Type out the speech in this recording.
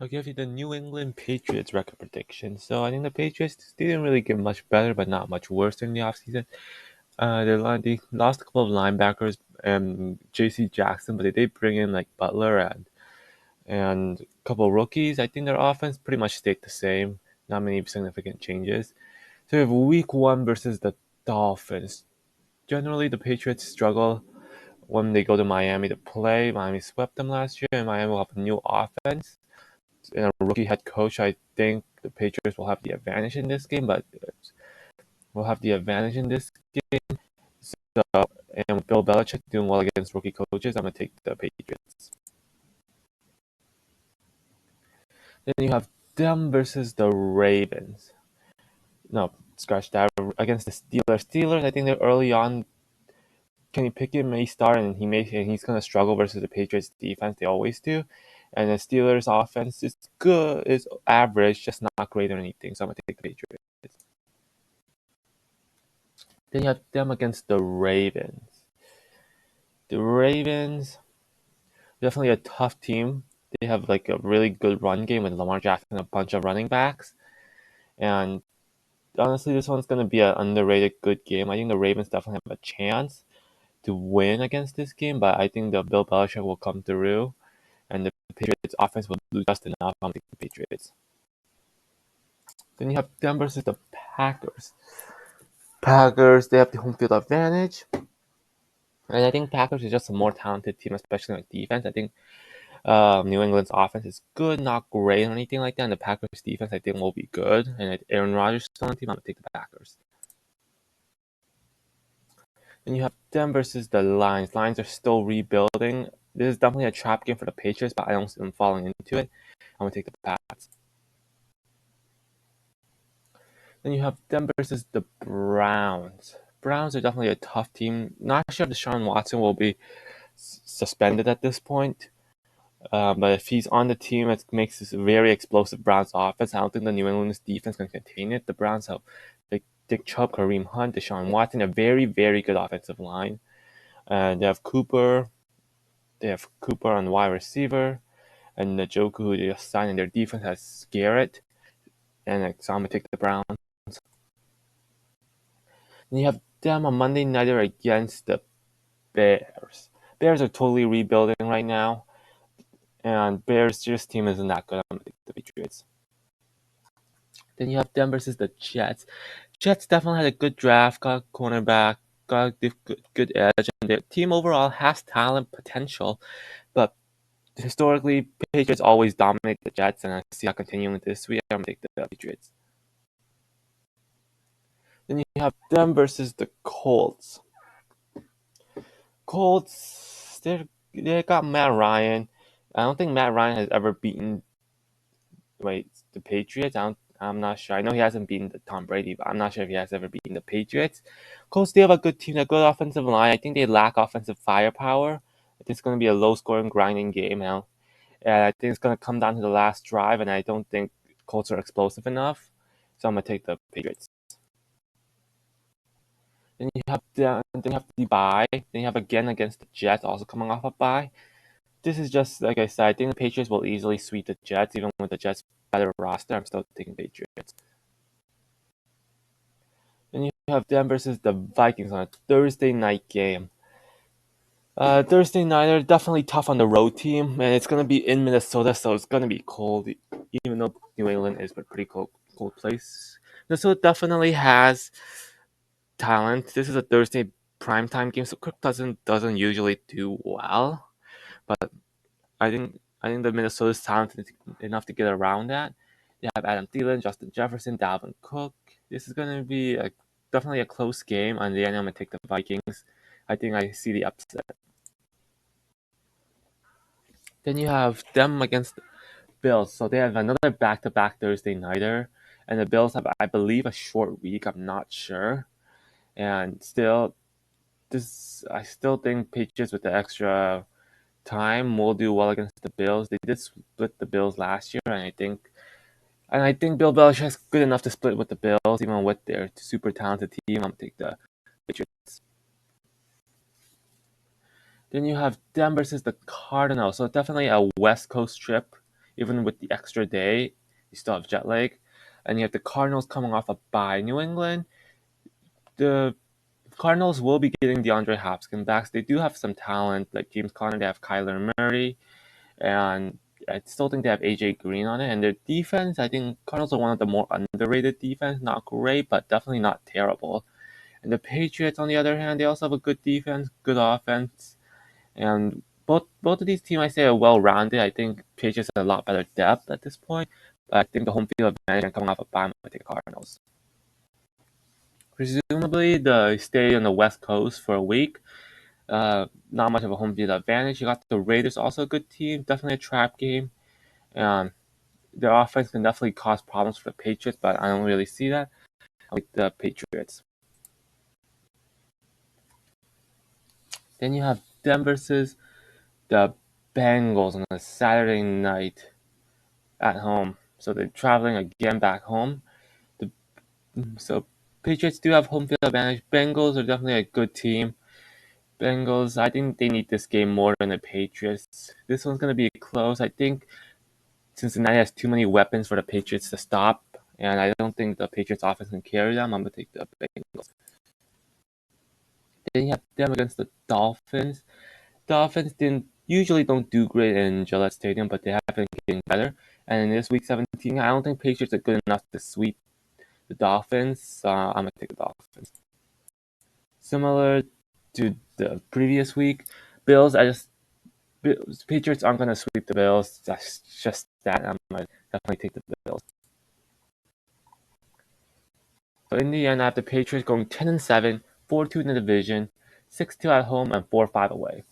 I'll give you the New England Patriots record prediction. So I think the Patriots didn't really get much better, but not much worse during the offseason. They lost a couple of linebackers and J.C. Jackson, but they did bring in like Butler and a couple of rookies. I think their offense pretty much stayed the same. Not many significant changes. So we have Week 1 versus the Dolphins. Generally, the Patriots struggle when they go to Miami to play. Miami swept them last year, and Miami will have a new offense and a rookie head coach. I think the Patriots will have the advantage in this game, but will have the advantage in this game. So, and with Bill Belichick doing well against rookie coaches, I'm gonna take the Patriots. Then you have them versus the Ravens. No, scratch that. Against the Steelers. Steelers, I think they're early on. Kenny Pickett may start, and he's gonna struggle versus the Patriots defense. They always do. And the Steelers offense is good, is average, just not great or anything. So I'm gonna take the Patriots. Then you have them against the Ravens. The Ravens, definitely a tough team. They have like a really good run game with Lamar Jackson and a bunch of running backs. And honestly, this one's going to be an underrated good game. I think the Ravens definitely have a chance to win against this game, but I think the Bill Belichick will come through and the Patriots offense will do just enough. I'm taking the Patriots. Then you have them versus the Packers. Packers, they have the home field advantage. And I think Packers is just a more talented team, especially on defense. I think New England's offense is good, not great or anything like that. And the Packers' defense, I think, will be good. And if Aaron Rodgers is still on the team, I'm going to take the Packers. Then you have them versus the Lions. Lions are still rebuilding. This is definitely a trap game for the Patriots, but I don't see them falling into it. I'm going to take the Pats. Then you have them versus the Browns. Browns are definitely a tough team. Not sure if Deshaun Watson will be suspended at this point. But if he's on the team, it makes this very explosive Browns offense. I don't think the New England's defense can contain it. The Browns have like Dick Chubb, Kareem Hunt, Deshaun Watson, a very, very good offensive line. And they have Cooper. They have Cooper on wide receiver. And Njoku, who they just signed, and their defense has Garrett. And so I'm going to take the Browns. And you have them on Monday nighter against the Bears. Bears are totally rebuilding right now. And Bears' just team isn't that good. I'm going to take the Patriots. Then you have them versus the Jets. Jets definitely had a good draft, got a cornerback, got a good edge, and their team overall has talent potential. But historically, Patriots always dominate the Jets, and I see that continuing this week. I'm going to take the Patriots. Then you have them versus the Colts. Colts, they got Matt Ryan. I don't think Matt Ryan has ever beaten the Patriots. I'm not sure. I know he hasn't beaten the Tom Brady, but I'm not sure if he has ever beaten the Patriots. Colts, they have a good team, a good offensive line. I think they lack offensive firepower. I think it's going to be a low-scoring, grinding game now. And I think it's going to come down to the last drive, and I don't think Colts are explosive enough. So I'm going to take the Patriots. Then you have the bye. Then you have again against the Jets, also coming off a bye. This is just, like I said, I think the Patriots will easily sweep the Jets, even with the Jets' better roster. I'm still taking Patriots. Then you have them versus the Vikings on a Thursday night game. Thursday night are definitely tough on the road team, and it's going to be in Minnesota, so it's going to be cold, even though New England is a pretty cold place. Minnesota definitely has talent. This is a Thursday primetime game, so Kirk doesn't usually do well, but I think the Minnesota's talented enough to get around that. You have Adam Thielen, Justin Jefferson, Dalvin Cook. This is going to be definitely a close game. On the end, I'm going to take the Vikings. I think I see the upset. Then you have them against the Bills. So they have another back-to-back Thursday nighter. And the Bills have, I believe, a short week. I'm not sure. And still, I still think Patriots with the extra time will do well against the Bills. They did split the Bills last year, and I think Bill Belichick is good enough to split with the Bills, even with their super talented team. I'm going to take the Patriots. Then you have them versus the Cardinals. So definitely a West Coast trip, even with the extra day, you still have jet lag. And you have the Cardinals coming off a bye. New England, the Cardinals will be getting DeAndre Hopkins back. They do have some talent, like James Conner. They have Kyler Murray, and I still think they have AJ Green on it. And their defense, I think Cardinals are one of the more underrated defense. Not great, but definitely not terrible. And the Patriots, on the other hand, they also have a good defense, good offense, and both of these teams I say are well rounded. I think Patriots have a lot better depth at this point, but I think the home field advantage and coming off a bye, I'm gonna take the Cardinals. Presumably, they stay on the West Coast for a week. Not much of a home field advantage. You got the Raiders, also a good team, definitely a trap game. Um, their offense can definitely cause problems for the Patriots, but I don't really see that. I like the Patriots. Then you have them versus the Bengals on a Saturday night at home. So they're traveling again back home. The, so Patriots do have home field advantage. Bengals are definitely a good team. Bengals, I think they need this game more than the Patriots. This one's going to be close. I think Cincinnati has too many weapons for the Patriots to stop, and I don't think the Patriots offense can carry them. I'm going to take the Bengals. Then you have them against the Dolphins. Dolphins didn't usually don't do great in Gillette Stadium, but they have been getting better. And in this week 17, I don't think Patriots are good enough to sweep the Dolphins. I'm gonna take the Dolphins. Similar to the previous week, Bills. Patriots aren't gonna sweep the Bills. That's just that. I'm gonna definitely take the Bills. So in the end, I have the Patriots going 10-7, 4-2 in the division, 6-2 at home, and 4-5 away.